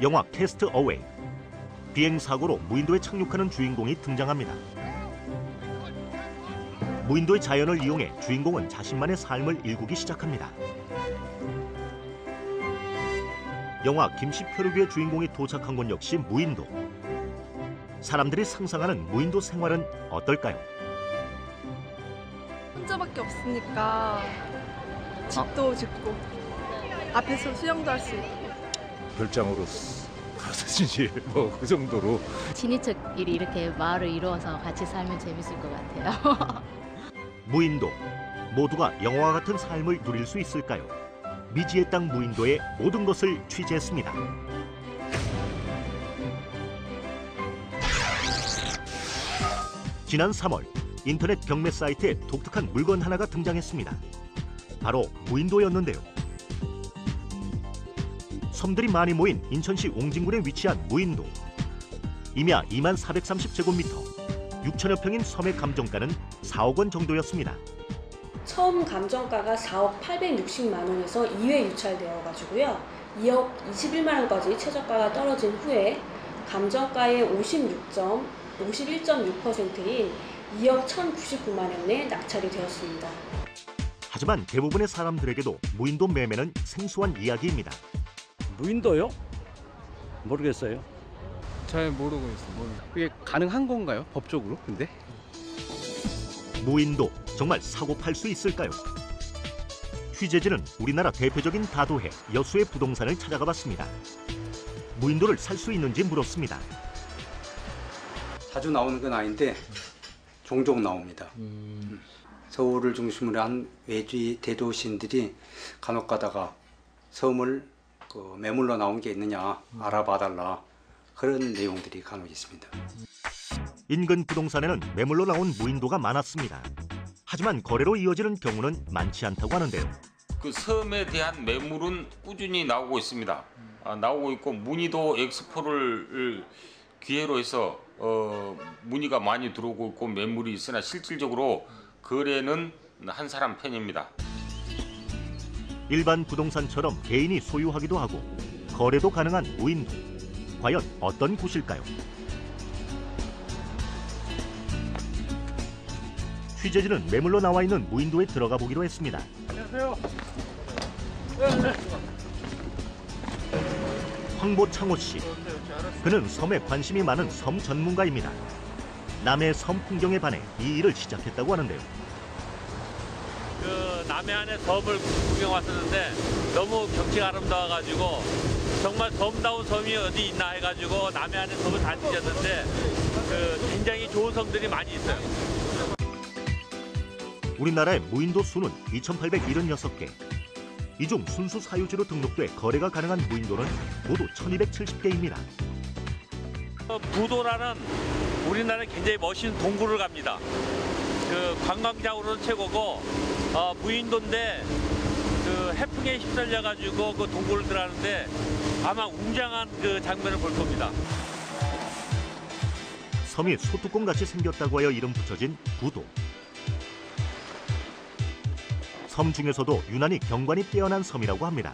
영화 캐스트 어웨이. 비행사고로 무인도에 착륙하는 주인공이 등장합니다. 무인도의 자연을 이용해 주인공은 자신만의 삶을 일구기 시작합니다. 영화 김씨표류기의 주인공이 도착한 곳 역시 무인도. 사람들이 상상하는 무인도 생활은 어떨까요? 혼자밖에 없으니까 집도 짓고 앞에서 수영도 할 수 있고 별장으로 가든지 뭐 그 정도로. 친인척끼리 이렇게 마을을 이루어서 같이 살면 재밌을 것 같아요. 무인도. 모두가 영화와 같은 삶을 누릴 수 있을까요? 미지의 땅 무인도의 모든 것을 취재했습니다. 지난 3월 인터넷 경매 사이트에 독특한 물건 하나가 등장했습니다. 바로 무인도였는데요. 섬들이 많이 모인 인천시 옹진군에 위치한 무인도. 임야 2430제곱미터, 6천여 평인 섬의 감정가는 4억 원 정도였습니다. 처음 감정가가 4억 860만 원에서 2회 유찰되어 가지고요. 2억 21만 원까지 최저가가 떨어진 후에 감정가의 51.6%인 2억 1,099만 원에 낙찰이 되었습니다. 하지만 대부분의 사람들에게도 무인도 매매는 생소한 이야기입니다. 무인도요? 모르겠어요. 잘 모르고 있어요. 그게 가능한 건가요? 법적으로? 근데? 무인도 정말 사고 팔 수 있을까요? 취재진은 우리나라 대표적인 다도해 여수의 부동산을 찾아가 봤습니다. 무인도를 살 수 있는지 물었습니다. 자주 나오는 건 아닌데 종종 나옵니다. 서울을 중심으로 한 외지 대도시인들이 간혹 가다가 섬을 매물로 나온 게 있느냐 알아봐달라, 그런 내용들이 간혹 있습니다. 인근 부동산에는 매물로 나온 무인도가 많았습니다. 하지만 거래로 이어지는 경우는 많지 않다고 하는데요. 그 섬에 대한 매물은 꾸준히 나오고 있습니다. 나오고 있고 문의도 엑스포를 기회로 해서 문의가 많이 들어오고 있고 매물이 있으나 실질적으로 거래는 한 사람 편입니다. 일반 부동산처럼 개인이 소유하기도 하고 거래도 가능한 무인도. 과연 어떤 곳일까요? 취재진은 매물로 나와 있는 무인도에 들어가 보기로 했습니다. 안녕하세요. 황보창호 씨. 그는 섬에 관심이 많은 섬 전문가입니다. 남해 섬 풍경에 반해 이 일을 시작했다고 하는데요. 남해안의 섬을 구경 왔었는데 너무 경치가 아름다워가지고 정말 섬다운 섬이 어디 있나 해가지고 남해안의 섬을 다 뒤졌는데 굉장히 좋은 섬들이 많이 있어요. 우리나라의 무인도 수는 2,876개. 이 중 순수 사유지로 등록돼 거래가 가능한 무인도는 모두 1,270개입니다. 부도라는 우리나라에 굉장히 멋있는 동굴을 갑니다. 관광장으로는 최고고 무인도인데 해풍에 휩쓸려가지고 그 동굴을 들어가는데 아마 웅장한 그 장면을 볼 겁니다. 섬이 소뚜껑같이 생겼다고 하여 이름 붙여진 부도. 섬 중에서도 유난히 경관이 뛰어난 섬이라고 합니다.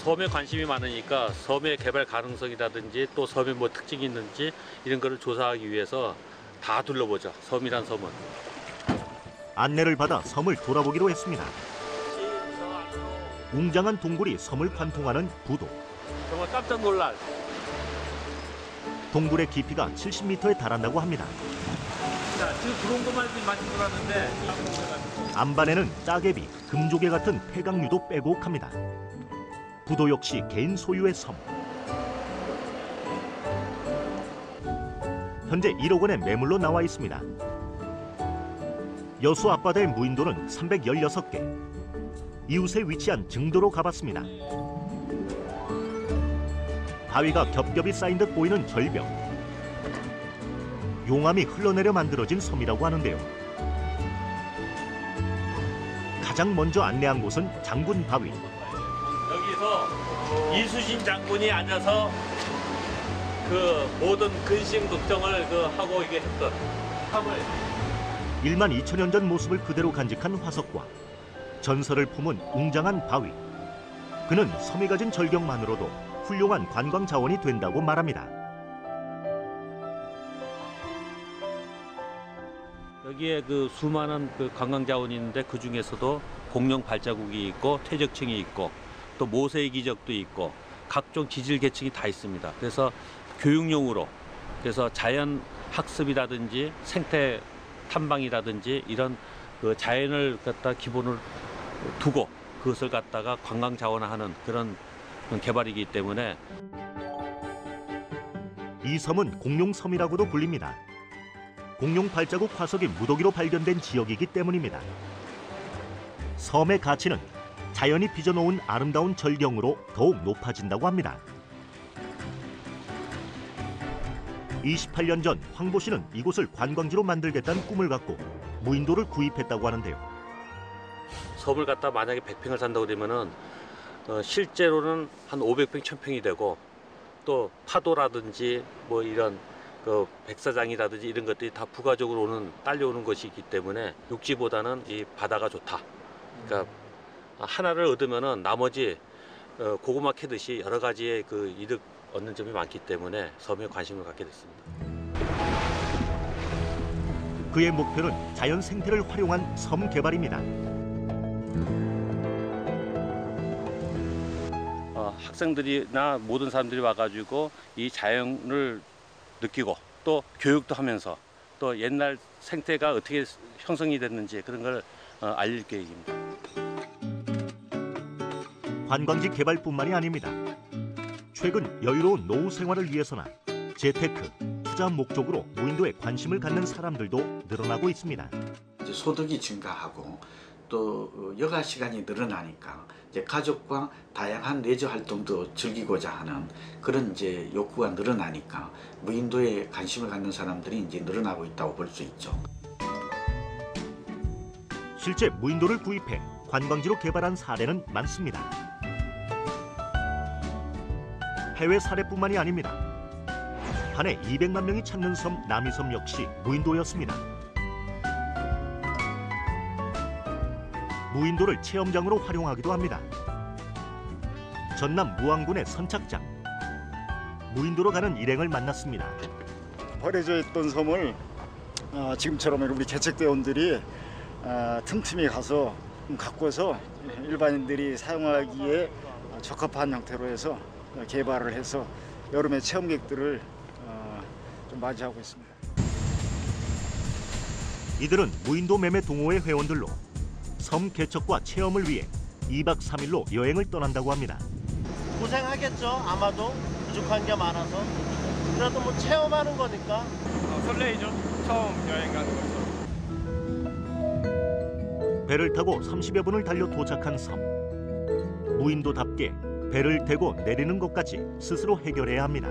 섬에 관심이 많으니까 섬의 개발 가능성이라든지 또 섬에 뭐 특징이 있는지 이런 거를 조사하기 위해서 다 둘러보죠. 섬이란 섬은. 안내를 받아 섬을 돌아보기로 했습니다. 웅장한 동굴이 섬을 관통하는 부도. 정말 깜짝 놀랄. 동굴의 깊이가 70m에 달한다고 합니다. 자, 지금 들어온 것만 해도 많이 들어왔는데 안반에는 짜개비, 금조개 같은 폐각류도 빼곡합니다. 부도 역시 개인 소유의 섬. 현재 1억 원의 매물로 나와 있습니다. 여수 앞바다의 무인도는 316개. 이웃에 위치한 증도로 가봤습니다. 바위가 겹겹이 쌓인 듯 보이는 절벽. 용암이 흘러내려 만들어진 섬이라고 하는데요. 가장 먼저 안내한 곳은 장군 바위. 여기서 이수신 장군이 앉아서 그 모든 근심 걱정을 하고 이게 했던 섬을. 1만 2천년 전 모습을 그대로 간직한 화석과 전설을 품은 웅장한 바위. 그는 섬이 가진 절경만으로도 훌륭한 관광 자원이 된다고 말합니다. 여기에 그 수많은 그 관광 자원이 있는데 그 중에서도 공룡 발자국이 있고 퇴적층이 있고 또 모세의 기적도 있고 각종 지질 계층이 다 있습니다. 그래서 교육용으로 그래서 자연 학습이라든지 생태 탐방이라든지 이런 그 자연을 갖다 기본을 두고 그것을 갖다가 관광 자원화하는 그런 개발이기 때문에 이 섬은 공룡섬이라고도 불립니다. 공룡 발자국 화석이 무더기로 발견된 지역이기 때문입니다. 섬의 가치는 자연이 빚어놓은 아름다운 절경으로 더욱 높아진다고 합니다. 28년 전 황보 씨는 이곳을 관광지로 만들겠다는 꿈을 갖고 무인도를 구입했다고 하는데요. 섬을 갖다 만약에 100평을 산다고 되면은 실제로는 한 500평, 1000평이 되고 또 파도라든지 뭐 이런 그 백사장이라든지 이런 것들이 다 부가적으로 딸려오는 것이기 때문에 육지보다는 이 바다가 좋다. 그러니까 하나를 얻으면은 나머지 고구마 캐듯이 여러 가지의 그 이득 얻는 점이 많기 때문에 섬에 관심을 갖게 됐습니다. 그의 목표는 자연 생태를 활용한 섬 개발입니다. 학생들이나 모든 사람들이 와가지고 이 자연을 느끼고 또 교육도 하면서 또 옛날 생태가 어떻게 형성이 됐는지 그런 걸 알릴 계획입니다. 관광지 개발뿐만이 아닙니다. 최근 여유로운 노후 생활을 위해서나 재테크, 투자 목적으로 무인도에 관심을 갖는 사람들도 늘어나고 있습니다. 이제 소득이 증가하고 또 여가 시간이 늘어나니까 이제 가족과 다양한 레저 활동도 즐기고자 하는 그런 이제 욕구가 늘어나니까 무인도에 관심을 갖는 사람들이 이제 늘어나고 있다고 볼 수 있죠. 실제 무인도를 구입해 관광지로 개발한 사례는 많습니다. 해외 사례뿐만이 아닙니다. 한 해 200만 명이 찾는 섬 남이섬 역시 무인도였습니다. 무인도를 체험장으로 활용하기도 합니다. 전남 무안군의 선착장. 무인도로 가는 일행을 만났습니다. 버려져 있던 섬을 지금처럼 우리 개척대원들이 틈틈이 가서 가꿔서 일반인들이 사용하기에 적합한 형태로 해서 개발을 해서 여름에 체험객들을 좀 맞이하고 있습니다. 이들은 무인도 매매 동호회 회원들로 섬 개척과 체험을 위해 2박 3일로 여행을 떠난다고 합니다. 고생하겠죠. 아마도 부족한 게 많아서. 그래도 뭐 체험하는 거니까. 설레이죠. 처음 여행 가는 거죠. 배를 타고 30여 분을 달려 도착한 섬. 무인도답게 배를 대고 내리는 것까지 스스로 해결해야 합니다.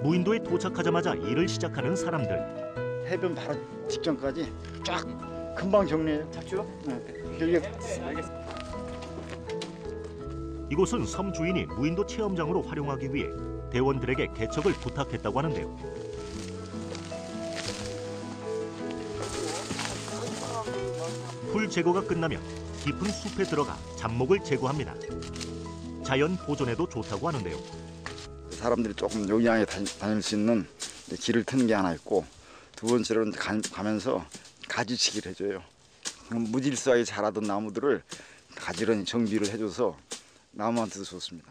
무인도에 도착하자마자 일을 시작하는 사람들. 해변 바로 직전까지 쫙 금방 정리해요. 잡죠? 네. 이곳은 섬 주인이 무인도 체험장으로 활용하기 위해 대원들에게 개척을 부탁했다고 하는데요. 풀 제거가 끝나면 깊은 숲에 들어가 잡목을 제거합니다. 자연 보존에도 좋다고 하는데요. 사람들이 조금 용이하게 다닐 수 있는 길을 트는 게 하나 있고, 두 번째로는 가면서 가지치기를 해줘요. 무질서하게 자라던 나무들을 가지런히 정비를 해줘서 나무한테도 좋습니다.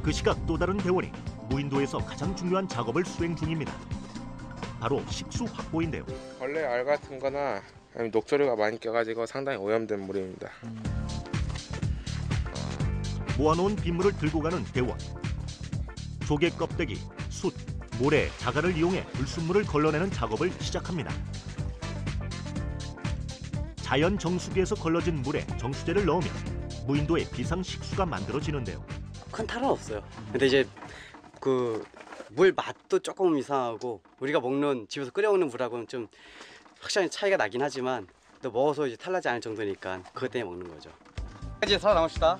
그 시각 또 다른 대원이 무인도에서 가장 중요한 작업을 수행 중입니다. 바로 식수 확보인데요. 벌레 알 같은 거나 녹조류가 많이 껴가지고 상당히 오염된 물입니다. 모아놓은 빗물을 들고 가는 대원. 조개 껍데기, 숯, 모래, 자갈을 이용해 불순물을 걸러내는 작업을 시작합니다. 자연 정수기에서 걸러진 물에 정수제를 넣으면 무인도의 비상 식수가 만들어지는데요. 큰 탈은 없어요. 근데 이제 그 물 맛도 조금 이상하고 우리가 먹는 집에서 끓여 먹는 물하고는 좀 확실히 차이가 나긴 하지만 또 먹어서 이제 탈나지 않을 정도니까 그것 때문에 먹는 거죠. 이제 살아남읍시다.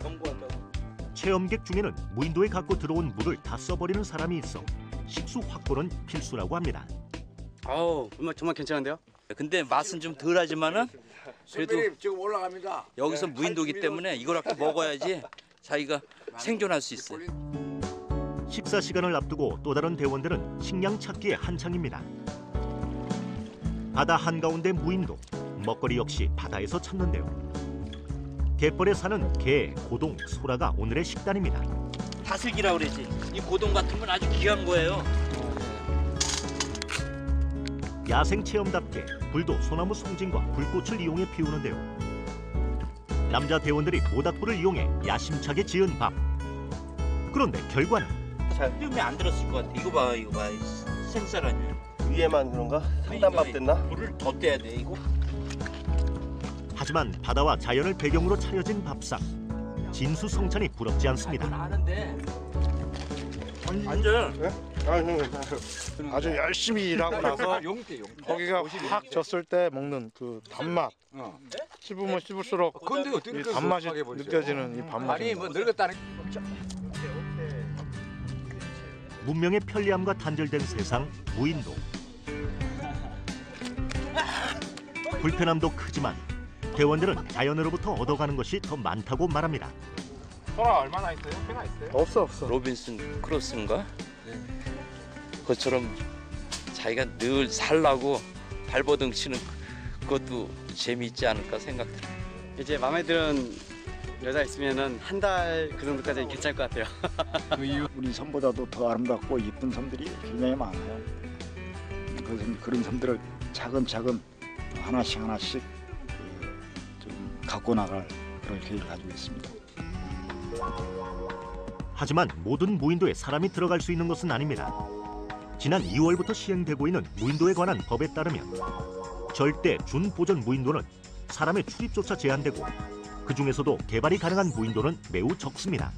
체험객 중에는 무인도에 갖고 들어온 물을 다 써버리는 사람이 있어 식수 확보는 필수라고 합니다. 아우 정말 괜찮은데요? 근데 맛은 좀 덜하지만은 선배님 지금 올라갑니다. 여기서 무인도기 때문에 이거라도 먹어야지 자기가 생존할 수 있어요. 식사 시간을 앞두고 또 다른 대원들은 식량 찾기에 한창입니다. 바다 한가운데 무인도, 먹거리 역시 바다에서 찾는데요. 갯벌에 사는 게, 고동, 소라가 오늘의 식단입니다. 다슬기라고 그러지. 이 고동 같은 건 아주 귀한 거예요. 야생 체험답게 불도 소나무 송진과 불꽃을 이용해 피우는데요. 남자 대원들이 모닥불을 이용해 야심차게 지은 밥. 그런데 결과는 잘 뜸이 안 들었을 것 같아. 이거 봐, 생쌀 아니야. 위에만 그런가? 상단밥 됐나? 불을 더 떼야 돼 이거. 하지만 바다와 자연을 배경으로 차려진 밥상. 진수성찬이 부럽지 않습니다. 앉아. 아주 열심히 일하고 나서 고기가 확 졌을 때 먹는 그 단맛. 씹으면 씹을수록 이 단맛이 느껴지는 이 밥맛. 아니 뭐 늙었다는. 문명의 편리함과 단절된 세상 무인도. 불편함도 크지만 대원들은 자연으로부터 얻어가는 것이 더 많다고 말합니다. 소라 얼마나 있어요? 꽤나 있어요? 없어. 로빈슨 크루소인가? 그것처럼 자기가 늘 살라고 발버둥 치는 그것도 재미있지 않을까 생각돼요. 이제 마음에 드는 여자 있으면은 한 달 그 정도까지는 괜찮을 것 같아요. 우리 섬보다도 더 아름답고 이쁜 섬들이 굉장히 많아요. 그런 섬들을 차근차근 하나씩 좀 갖고 나갈 그런 계획을 가지고 있습니다. 하지만 모든 무인도에 사람이 들어갈 수 있는 것은 아닙니다. 지난 2월부터 시행되고 있는 무인도에 관한 법에 따르면 절대 준보전 무인도는 사람의 출입조차 제한되고 그 중에서도 개발이 가능한 무인도는 매우 적습니다.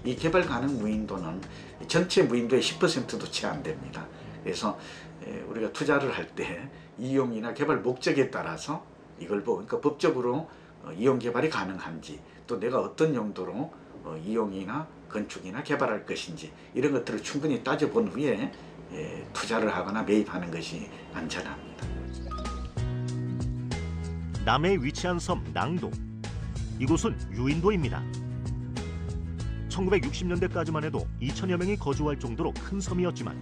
이 개발 가능 무인도는 전체 무인도의 10%도 채 안 됩니다. 그래서 우리가 투자를 할 때 이용이나 개발 목적에 따라서 이걸 보고, 그러니까 법적으로 이용 개발이 가능한지, 또 내가 어떤 용도로 이용이나 건축이나 개발할 것인지 이런 것들을 충분히 따져본 후에 투자를 하거나 매입하는 것이 안전합니다. 남해에 위치한 섬 낭도. 이곳은 유인도입니다. 1960년대까지만 해도 2천여 명이 거주할 정도로 큰 섬이었지만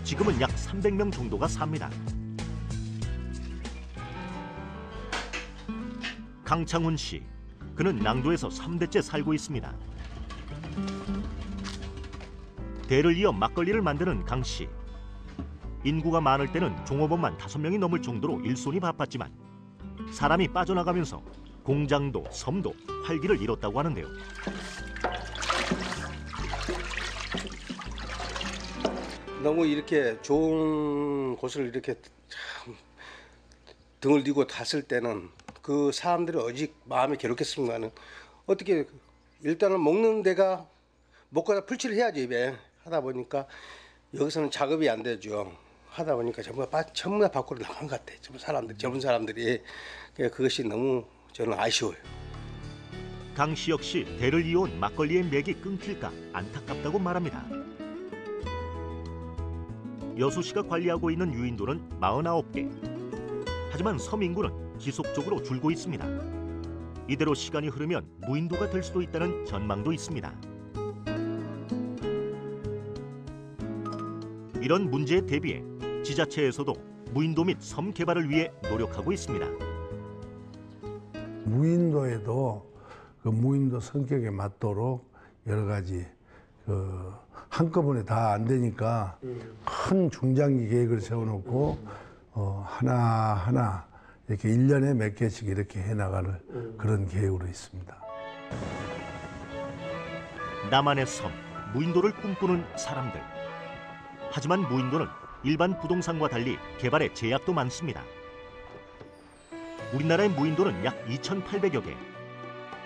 지금은 약 300명 정도가 삽니다. 강창훈 씨, 그는 낭도에서 3대째 살고 있습니다. 대를 이어 막걸리를 만드는 강 씨. 인구가 많을 때는 종업원만 5명이 넘을 정도로 일손이 바빴지만 사람이 빠져나가면서 공장도 섬도 활기를 잃었다고 하는데요. 너무 이렇게 좋은 곳을 이렇게 참 등을 뒤고 탔을 때는 그 사람들이 오직 마음이 괴롭겠습니까는 어떻게 일단은 먹는 데가 먹고다 풀칠을 해야지 입에 하다 보니까 여기서는 작업이 안 되죠. 하다 보니까 전부 다 밖으로 나간 것 같아요. 젊은 사람들이 그것이 너무 저는 아쉬워요. 강 씨 역시 대를 이어온 막걸리의 맥이 끊길까 안타깝다고 말합니다. 여수 씨가 관리하고 있는 유인도는 49개. 하지만 섬 인구는 지속적으로 줄고 있습니다. 이대로 시간이 흐르면 무인도가 될 수도 있다는 전망도 있습니다. 이런 문제에 대비해 지자체에서도 무인도 및 섬 개발을 위해 노력하고 있습니다. 무인도에도 그 무인도 성격에 맞도록 여러 가지 한꺼번에 다 안 되니까 큰 중장기 계획을 세워놓고 하나하나 이렇게 1년에 몇 개씩 이렇게 해나가는 그런 계획으로 있습니다. 나만의 섬, 무인도를 꿈꾸는 사람들. 하지만 무인도는 일반 부동산과 달리 개발에 제약도 많습니다. 우리나라의 무인도는 약 2,800여 개.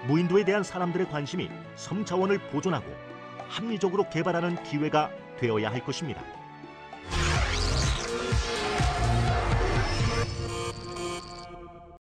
무인도에 대한 사람들의 관심이 섬 자원을 보존하고 합리적으로 개발하는 기회가 되어야 할 것입니다.